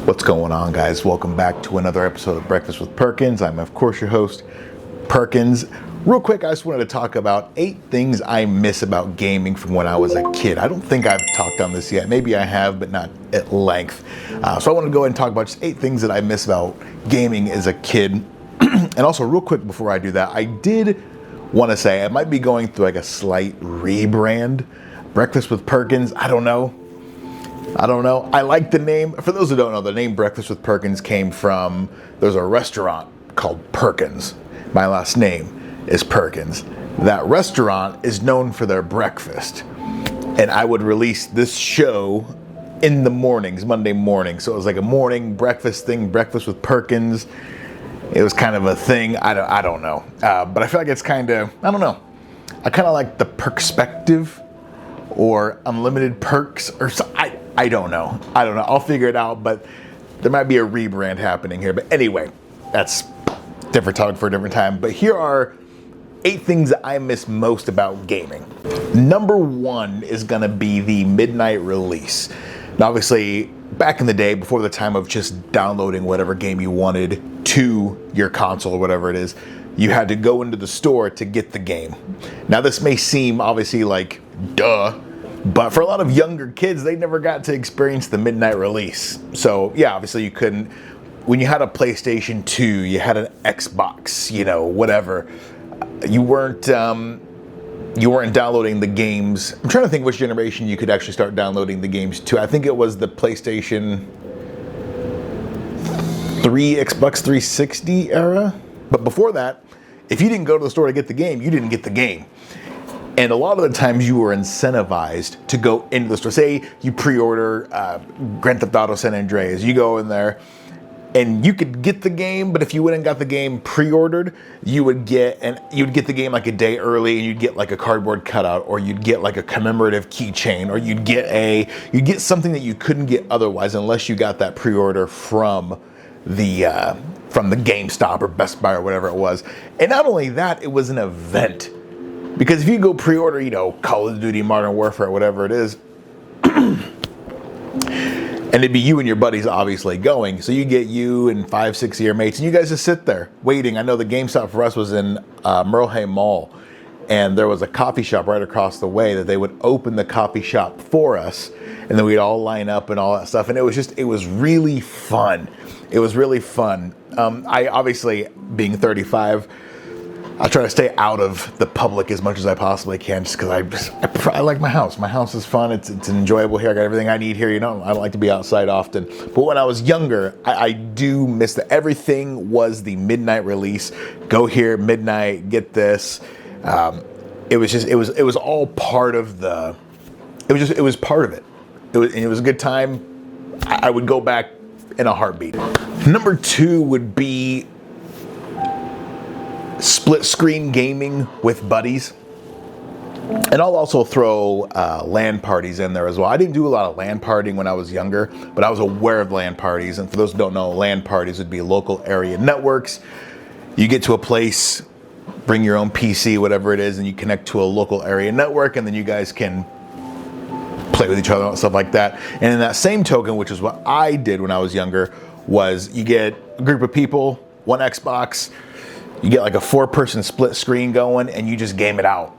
What's going on, guys? Welcome back to another episode of Breakfast with Perkins. I'm, of course, your host, Perkins. Real quick, I just wanted to talk about 8 things I miss about gaming from when I was a kid. I don't think I've talked on this yet. Maybe I have, but not at length. So I want to go ahead and talk about just 8 things that I miss about gaming as a kid. And also, real quick before I do that, I did want to say I might be going through like a slight rebrand. Breakfast with Perkins, I don't know. I like the name. For those who don't know, the name Breakfast with Perkins came from, there's a restaurant called Perkins. My last name is Perkins. That restaurant is known for their breakfast. And I would release this show in the mornings, Monday morning. So it was like a morning breakfast thing, Breakfast with Perkins. It was kind of a thing. I don't know. But I feel like it's kind of, I don't know. I kind of like the perspective or unlimited perks or something. I don't know. I'll figure it out, but there might be a rebrand happening here. But anyway, that's different topic for a different time. But here are 8 things that I miss most about gaming. Number 1 is gonna be the midnight release. Now, obviously, back in the day, before the time of just downloading whatever game you wanted to your console or whatever it is, you had to go into the store to get the game. Now, this may seem obviously like, duh, but for a lot of younger kids, they never got to experience the midnight release. So yeah, obviously you couldn't, when you had a PlayStation 2, you had an Xbox, whatever, you weren't downloading the games. I'm trying to think which generation you could actually start downloading the games to. I think it was the PlayStation 3, Xbox 360 era. But before that, if you didn't go to the store to get the game, you didn't get the game. And a lot of the times you were incentivized to go into the store. Say you pre-order Grand Theft Auto San Andreas. You go in there and you could get the game, but if you went and got the game pre-ordered, you'd get the game like a day early, and you'd get like a cardboard cutout, or you'd get like a commemorative keychain, or you'd get something that you couldn't get otherwise unless you got that pre-order from the GameStop or Best Buy or whatever it was. And not only that, it was an event. Because if you go pre-order, Call of Duty, Modern Warfare, whatever it is, and it'd be you and your buddies obviously going, so you get you and 5-6 of your mates, and you guys just sit there waiting. I know the GameStop for us was in Merle Mall, and there was a coffee shop right across the way that they would open the coffee shop for us, and then we'd all line up and all that stuff, and it was really fun. It was really fun. I obviously, being 35, I try to stay out of the public as much as I possibly can, just because I like my house. My house is fun. It's enjoyable here. I got everything I need here. I don't like to be outside often. But when I was younger, I do miss that. Everything was the midnight release. Go here, midnight, get this. It was all part of the. It was part of it. It was a good time. I would go back in a heartbeat. Number 2 would be split screen gaming with buddies. And I'll also throw LAN parties in there as well. I didn't do a lot of LAN partying when I was younger, but I was aware of LAN parties. And for those who don't know, LAN parties would be local area networks. You get to a place, bring your own PC, whatever it is, and you connect to a local area network, and then you guys can play with each other and stuff like that. And in that same token, which is what I did when I was younger, was you get a group of people, one Xbox, you get like a 4-person split screen going, and you just game it out.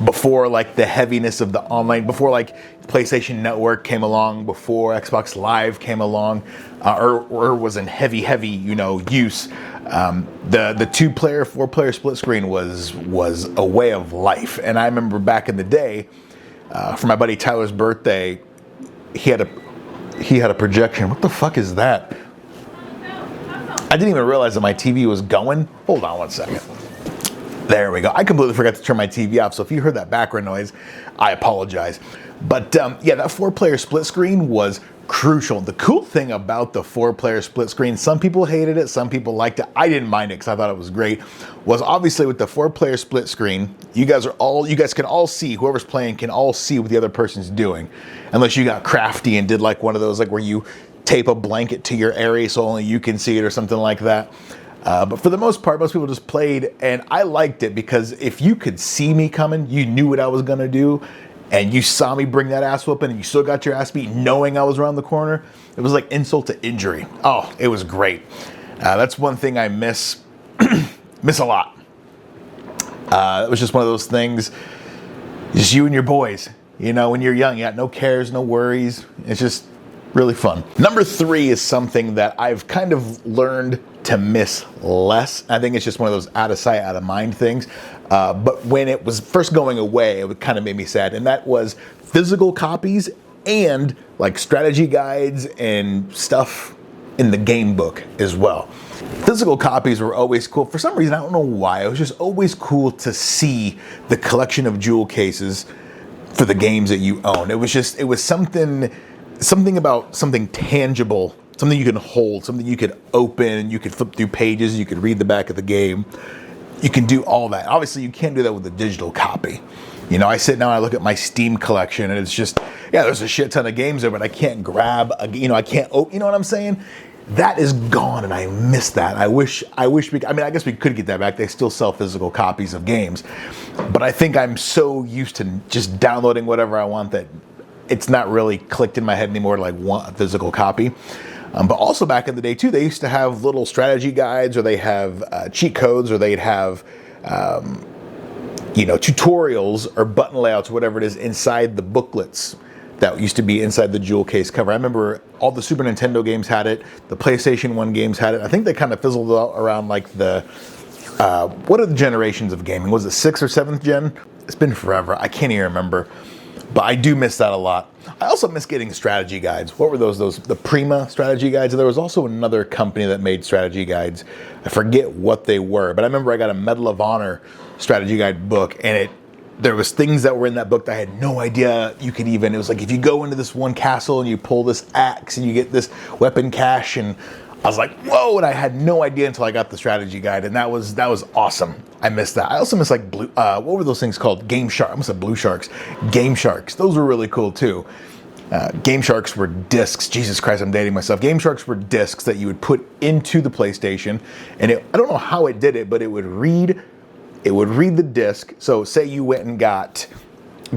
Before like the heaviness of the online, before like PlayStation Network came along, before Xbox Live came along, or was in heavy use, the 2-player, 4-player split screen was a way of life. And I remember back in the day, for my buddy Tyler's birthday, he had a projection. What the fuck is that? I didn't even realize that my TV was going. Hold on one second. There we go. I completely forgot to turn my TV off, so if you heard that background noise, I apologize. But yeah, that 4-player split screen was crucial. The cool thing about the 4-player split screen, some people hated it, some people liked it. I didn't mind it because I thought it was great. Was obviously with the 4-player split screen, you guys can all see, whoever's playing can all see what the other person's doing, unless you got crafty and did like one of those, like where you tape a blanket to your area so only you can see it or something like that. But for the most part, most people just played, and I liked it because if you could see me coming, you knew what I was gonna do, and you saw me bring that ass whooping and you still got your ass beat knowing I was around the corner, it was like insult to injury. Oh, it was great. That's one thing I miss a lot. It was just one of those things, just you and your boys. You know, when you're young, you got no cares, no worries. It's just really fun. Number 3 is something that I've kind of learned to miss less. I think it's just one of those out of sight, out of mind things. But when it was first going away, it kind of made me sad. And that was physical copies and like strategy guides and stuff in the game book as well. Physical copies were always cool. For some reason, I don't know why. It was just always cool to see the collection of jewel cases for the games that you own. It was something about something tangible, something you can hold, something you could open, you could flip through pages, you could read the back of the game. You can do all that. Obviously, you can't do that with a digital copy. You know, I sit now and I look at my Steam collection and it's just, yeah, there's a shit ton of games there, but I can't grab, I can't open, you know what I'm saying? That is gone and I miss that. I wish I guess we could get that back. They still sell physical copies of games. But I think I'm so used to just downloading whatever I want that it's not really clicked in my head anymore to like want a physical copy. But also back in the day too, they used to have little strategy guides, or they have cheat codes, or they'd have tutorials or button layouts, or whatever it is, inside the booklets that used to be inside the jewel case cover. I remember all the Super Nintendo games had it, the PlayStation 1 games had it. I think they kind of fizzled out around like the, what are the generations of gaming? Was it 6th or 7th gen? It's been forever. I can't even remember. But I do miss that a lot. I also miss getting strategy guides. What were those? The Prima strategy guides. And there was also another company that made strategy guides. I forget what they were, but I remember I got a Medal of Honor strategy guide book, and there was things that were in that book that I had no idea you could even. It was like, if you go into this one castle and you pull this axe and you get this weapon cache, and I was like, whoa, and I had no idea until I got the strategy guide, and that was awesome. I missed that. I also miss like what were those things called? GameSharks. I almost said Blue Sharks. GameSharks. Those were really cool too. GameSharks were discs. Jesus Christ, I'm dating myself. GameSharks were discs that you would put into the PlayStation, and I don't know how it did it, but it would read the disc. So say you went and got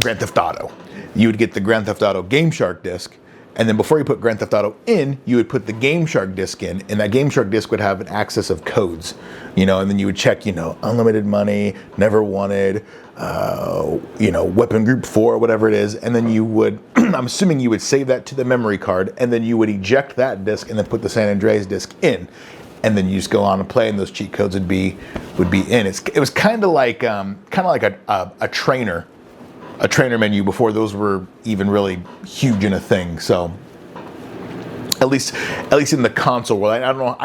Grand Theft Auto. You would get the Grand Theft Auto GameShark disc, and then before you put Grand Theft Auto in, you would put the GameShark disc in, and that GameShark disc would have an access of codes, and then you would check, unlimited money, never wanted, weapon group 4, whatever it is, and then you would, I'm assuming you would save that to the memory card, and then you would eject that disc and then put the San Andreas disc in. And then you just go on and play, and those cheat codes would be in. It was kind of like a trainer menu before those were even really huge in a thing. So at least in the console world, I don't know.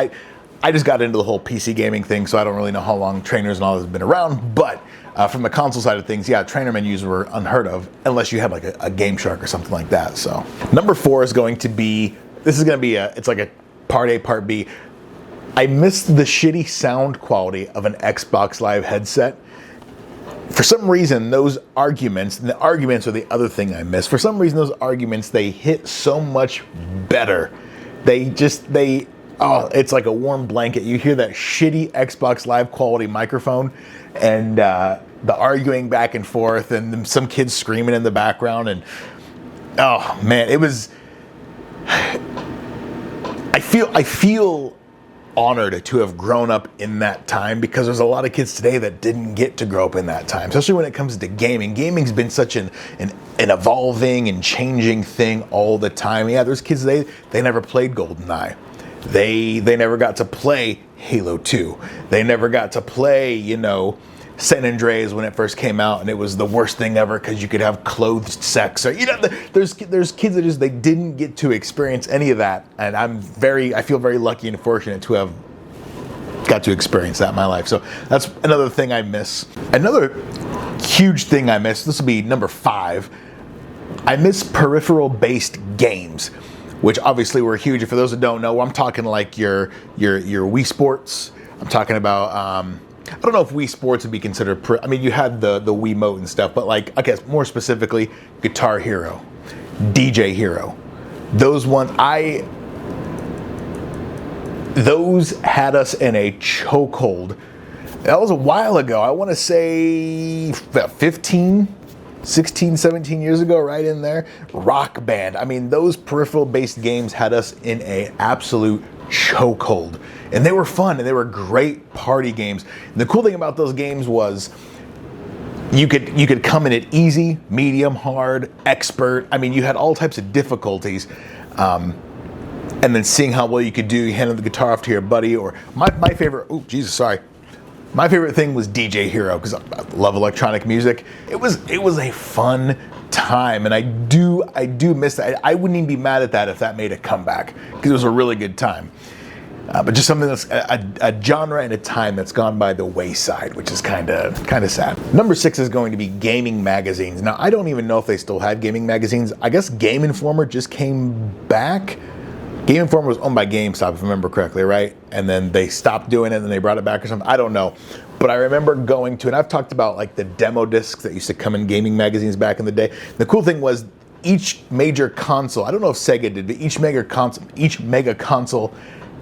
I just got into the whole PC gaming thing, so I don't really know how long trainers and all this have been around. But from the console side of things, yeah, trainer menus were unheard of unless you had like a GameShark or something like that. So number 4 is going to be. It's like a part A, part B. I miss the shitty sound quality of an Xbox Live headset. For some reason, those arguments, and the arguments are the other thing I miss. For some reason, those arguments, they hit so much better. It's like a warm blanket. You hear that shitty Xbox Live quality microphone, and the arguing back and forth, and some kids screaming in the background, and oh man, it was. I feel honored to have grown up in that time, because there's a lot of kids today that didn't get to grow up in that time, especially when it comes to gaming. Gaming's been such an evolving and changing thing all the time. Yeah, there's kids today, they never played GoldenEye. They never got to play Halo 2. They never got to play, San Andreas when it first came out, and it was the worst thing ever because you could have clothed sex, or there's kids that they didn't get to experience any of that, and I feel very lucky and fortunate to have got to experience that in my life. So that's another thing I miss. Another huge thing I miss. This will be number 5. I miss peripheral based games, which obviously were huge. And for those that don't know, I'm talking like your Wii Sports. I'm talking about. I don't know if Wii Sports would be considered. You had the Wiimote and stuff, but like, I guess more specifically, Guitar Hero, DJ Hero. Those ones, those had us in a chokehold. That was a while ago. I want to say 15 16, 17 years ago, right in there. Rock Band. I mean, those peripheral-based games had us in an absolute chokehold. And they were fun, and they were great party games. And the cool thing about those games was you could come in at easy, medium, hard, expert. I mean, you had all types of difficulties. And then seeing how well you could do, you handed the guitar off to your buddy, or my favorite, oh, Jesus, sorry. My favorite thing was DJ Hero, because I love electronic music. It was a fun time, and I do miss that. I wouldn't even be mad at that if that made a comeback, because it was a really good time. But just something that's a genre and a time that's gone by the wayside, which is kind of sad. Number 6 is going to be gaming magazines. Now, I don't even know if they still had gaming magazines. I guess Game Informer just came back. Game Informer was owned by GameStop, if I remember correctly, right? And then they stopped doing it and then they brought it back or something. I don't know. But I remember going to, and I've talked about like the demo discs that used to come in gaming magazines back in the day. The cool thing was each major console, I don't know if Sega did, but each mega console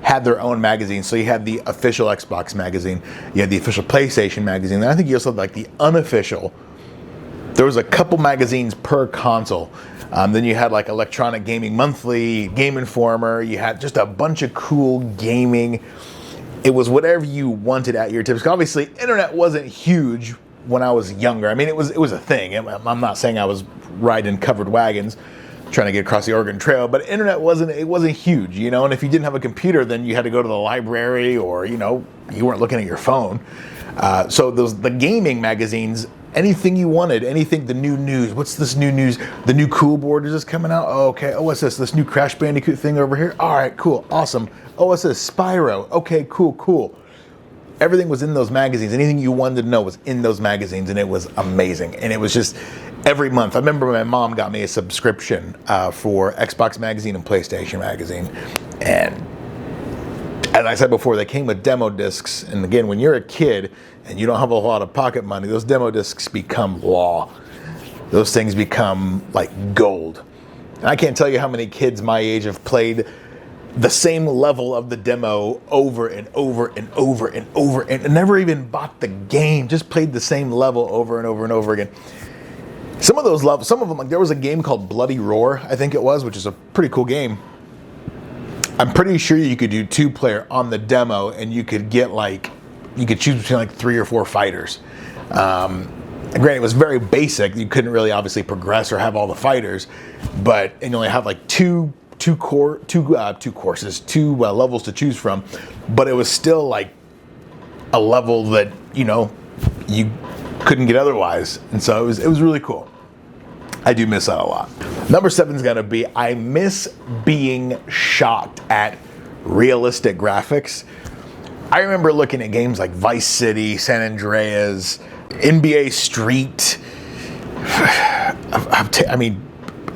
had their own magazine. So you had the official Xbox magazine, you had the official PlayStation magazine, and I think you also had like the unofficial. There was a couple magazines per console. Then you had like Electronic Gaming Monthly, Game Informer. You had just a bunch of cool gaming. It was whatever you wanted at your tips. Obviously, internet wasn't huge when I was younger. I mean, it was a thing. I'm not saying I was riding covered wagons trying to get across the Oregon Trail, but internet wasn't huge, you know. And if you didn't have a computer, then you had to go to the library, or you weren't looking at your phone. So the gaming magazines. Anything you wanted, anything, the new news. What's this new news? The new cool board is just coming out? Oh, okay. Oh, what's this? This new Crash Bandicoot thing over here? All right, cool, awesome. Oh, what's this? Spyro. Okay, cool. Everything was in those magazines. Anything you wanted to know was in those magazines, and it was amazing. And it was just every month. I remember my mom got me a subscription for Xbox Magazine and PlayStation Magazine. And as I said before, they came with demo discs. And again, when you're a kid and you don't have a lot of pocket money, those demo discs become law. Those things become like gold. And I can't tell you how many kids my age have played the same level of the demo over and over and over and over and never even bought the game, just played the same level over and over and over again. Some of those levels, some of them, like there was a game called Bloody Roar, I think it was, which is a pretty cool game. I'm pretty sure you could do 2-player on the demo, and you could get you could choose between like 3 or 4 fighters. Granted, it was very basic. You couldn't really obviously progress or have all the fighters, and you only have like two levels to choose from. But it was still like a level that you couldn't get otherwise, and so it was really cool. I do miss that a lot. Number 7 is gonna be, I miss being shocked at realistic graphics. I remember looking at games like Vice City, San Andreas, NBA Street. I mean,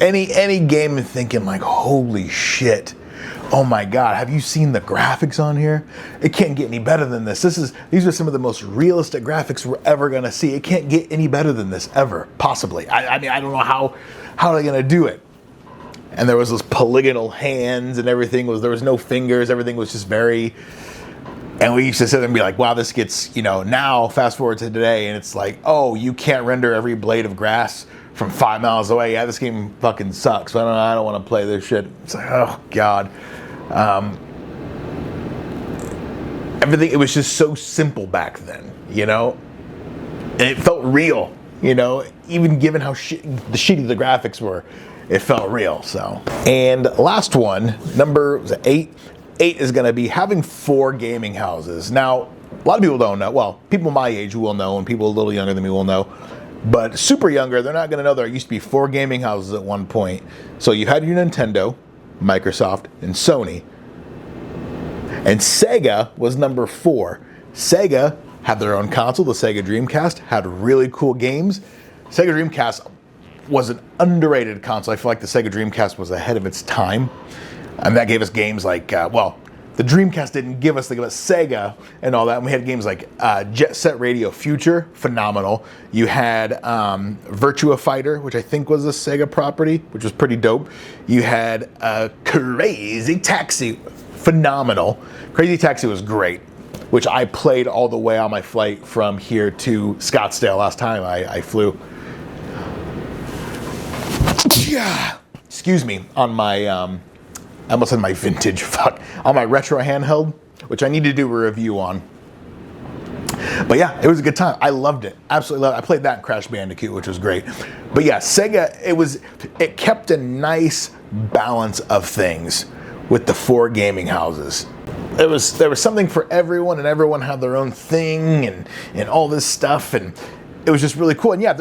any game, and thinking like, holy shit. Oh my God, have you seen the graphics on here? It can't get any better than this. These are some of the most realistic graphics we're ever gonna see. It can't get any better than this, ever, possibly. I mean, I don't know how are they gonna do it? And there was those polygonal hands and everything, there was no fingers, everything was just very, and we used to sit there and be like, wow, this gets, now fast forward to today, and it's like, oh, you can't render every blade of grass from 5 miles away. Yeah, this game fucking sucks. So I don't want to play this shit. It's like, oh God. Everything, it was just so simple back then, and it felt real, even given how shitty the graphics were, it felt real. So, and last one, number 8 is going to be having 4 gaming houses. Now, a lot of people don't know. Well, people my age will know, and people a little younger than me will know. But super younger, they're not going to know there used to be 4 gaming houses at one point. So you had your Nintendo, Microsoft, and Sony. And Sega was number 4. Sega had their own console, the Sega Dreamcast, had really cool games. Sega Dreamcast was an underrated console. I feel like the Sega Dreamcast was ahead of its time. And that gave us games like, the Dreamcast didn't give us, they gave us Sega and all that. And we had games like Jet Set Radio Future, phenomenal. You had Virtua Fighter, which I think was a Sega property, which was pretty dope. You had Crazy Taxi, phenomenal. Crazy Taxi was great, which I played all the way on my flight from here to Scottsdale last time I flew. yeah, excuse me, on my, I almost said my vintage, fuck, on my retro handheld, which I need to do a review on. But yeah, it was a good time. I loved it. Absolutely loved it. I played that in Crash Bandicoot, which was great. But yeah, Sega, it kept a nice balance of things with the 4 gaming houses. There was something for everyone, and everyone had their own thing and all this stuff, and it was just really cool. And yeah,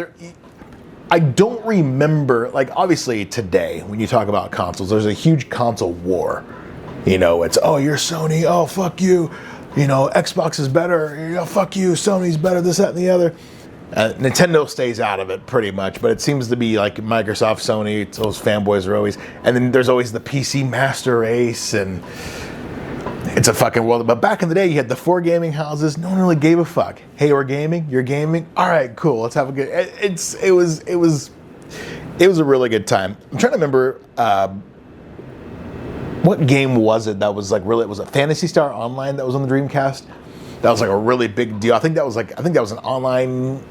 I don't remember, like, obviously today when you talk about consoles, there's a huge console war. You know, it's, oh, you're Sony, oh, fuck you. You know, Xbox is better, you know, fuck you, Sony's better, this, that, and the other. Nintendo stays out of it pretty much, but it seems to be like Microsoft, Sony, those fanboys are always, and then there's always the PC master race, and it's a fucking world. But back in the day, you had the 4 gaming houses, no one really gave a fuck. Hey, we're gaming, you're gaming, all right, cool, let's have a good, it was a really good time. I'm trying to remember, what game was it that was like really, was it Phantasy Star Online that was on the Dreamcast? That was like a really big deal. I think that was an online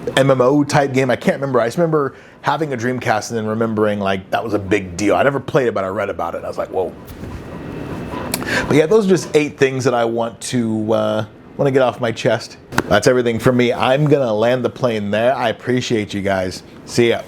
MMO type game. I can't remember. I just remember having a Dreamcast and then remembering like that was a big deal. I never played it, but I read about it. And I was like, whoa. But yeah, those are just 8 things that I want to get off my chest. That's everything from me. I'm gonna land the plane there. I appreciate you guys. See ya.